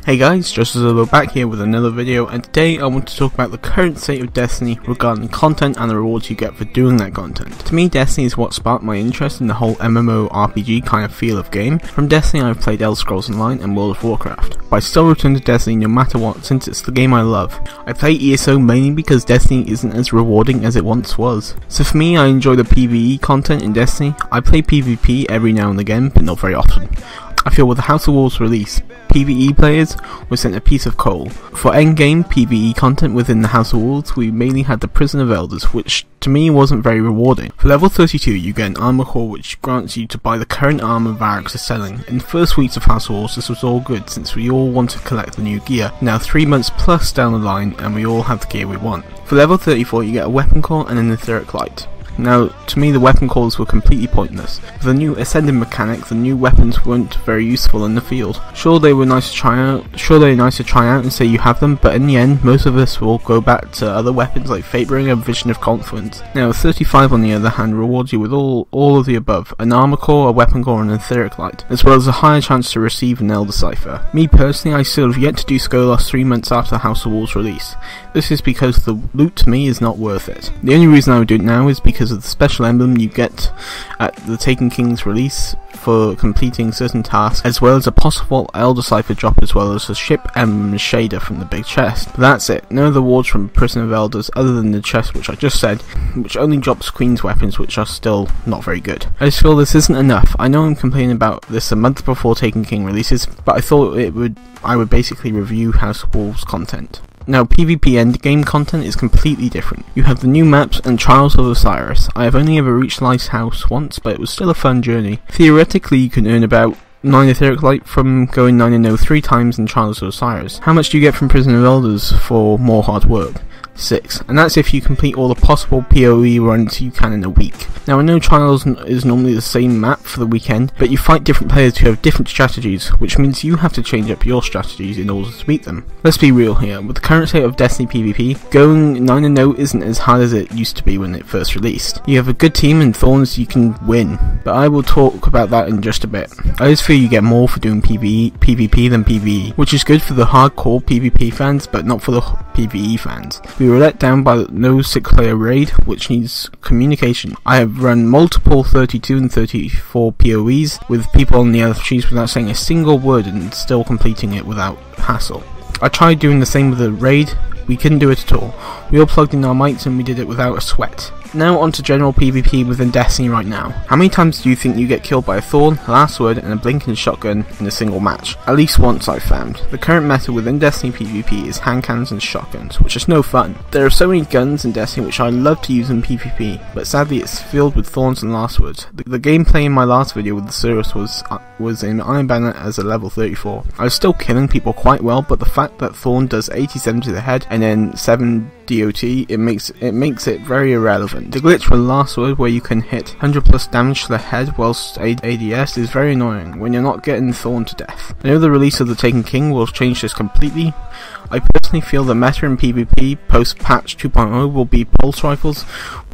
Hey guys, just A Zolo back here with another video, and today I want to talk about the current state of Destiny regarding content and the rewards you get for doing that content. To me, Destiny is what sparked my interest in the whole MMORPG kind of feel of game. From Destiny I've played Elder Scrolls Online and World of Warcraft, but I still return to Destiny no matter what since it's the game I love. I play ESO mainly because Destiny isn't as rewarding as it once was. So for me, I enjoy the PvE content in Destiny. I play PvP every now and again, but not very often. I feel with the House of Wolves release, PvE players were sent a piece of coal. For endgame PvE content within the House of Wolves, we mainly had the Prison of Elders, which to me wasn't very rewarding. For level 32 you get an armor core which grants you to buy the current armor Varrics are selling. In the first weeks of House of Wolves this was all good since we all want to collect the new gear. Now 3 months plus down the line and we all have the gear we want. For level 34 you get a weapon core and an etheric light. Now, to me the weapon cores were completely pointless. With the new ascending mechanic, the new weapons weren't very useful in the field. Sure they're nice to try out and say you have them, but in the end most of us will go back to other weapons like Fatebringer and Vision of Confluence. Now 35 on the other hand rewards you with all of the above, an armor core, a weapon core and an etheric light, as well as a higher chance to receive an Elder Cipher. Me personally, I still have yet to do Skolas 3 months after the House of Wolves release. This is because the loot to me is not worth it. The only reason I would do it now is because of the special emblem you get at the Taken King's release for completing certain tasks, as well as a possible Elder Cipher drop, as well as a ship emblem shader from the big chest. But that's it, no other rewards from Prison of Elders other than the chest which I just said, which only drops Queen's weapons which are still not very good. I just feel this isn't enough. I know I'm complaining about this a month before Taken King releases, but I thought I would basically review House of Wolves content. Now PvP endgame content is completely different. You have the new maps and Trials of Osiris. I have only ever reached Lighthouse once, but it was still a fun journey. Theoretically you can earn about 9 etheric light from going 9-0 3 times in Trials of Osiris. How much do you get from Prison of Elders for more hard work? 6, and that's if you complete all the possible PoE runs you can in a week. Now I know Trials is normally the same map for the weekend, but you fight different players who have different strategies, which means you have to change up your strategies in order to beat them. Let's be real here, with the current state of Destiny PvP, going 9-0 isn't as hard as it used to be when it first released. You have a good team and Thorns you can win, but I will talk about that in just a bit. I just feel you get more for doing PvP than PvE, which is good for the hardcore PvP fans, but not for the PvE fans. We were let down by no 6-player raid, which needs communication. I have run multiple 32 and 34 PoEs with people on the other trees without saying a single word and still completing it without hassle. I tried doing the same with the raid, we couldn't do it at all. We all plugged in our mics and we did it without a sweat. Now onto general PvP within Destiny right now. How many times do you think you get killed by a Thorn, Last Word and a blinking shotgun in a single match? At least once I've found. The current meta within Destiny PvP is hand cannons and shotguns, which is no fun. There are so many guns in Destiny which I love to use in PvP, but sadly it's filled with Thorns and Last Words. The gameplay in my last video with the Cirrus was in Iron Banner as a level 34. I was still killing people quite well, but the fact that Thorn does 87 to the head and then 7 DOT, it makes it very irrelevant. The glitch with Last Word where you can hit 100 plus damage to the head whilst ADS is very annoying when you're not getting thorned to death. I know the release of the Taken King will change this completely. I personally feel the meta in PvP post patch 2.0 will be pulse rifles,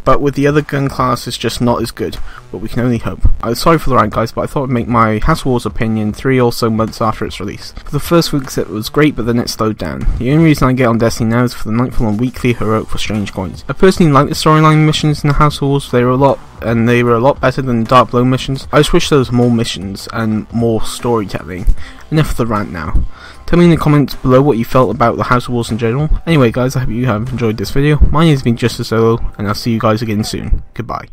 but with the other gun class it's just not as good, but we can only hope. I'm sorry for the rant guys, but I thought I'd make my House of Wolves opinion 3 or so months after its release. For the first weeks it was great, but then it slowed down. The only reason I get on Destiny now is for the Nightfall and weekly heroic for strange coins. I personally like the storyline missions in the House of Wolves. They were a lot better than the Dark Blow missions. I just wish there was more missions and more storytelling. Enough of the rant now. Tell me in the comments below what you felt about the House of Wolves in general. Anyway guys, I hope you have enjoyed this video. My name has been Just A Zolo, and I'll see you guys again soon. Goodbye.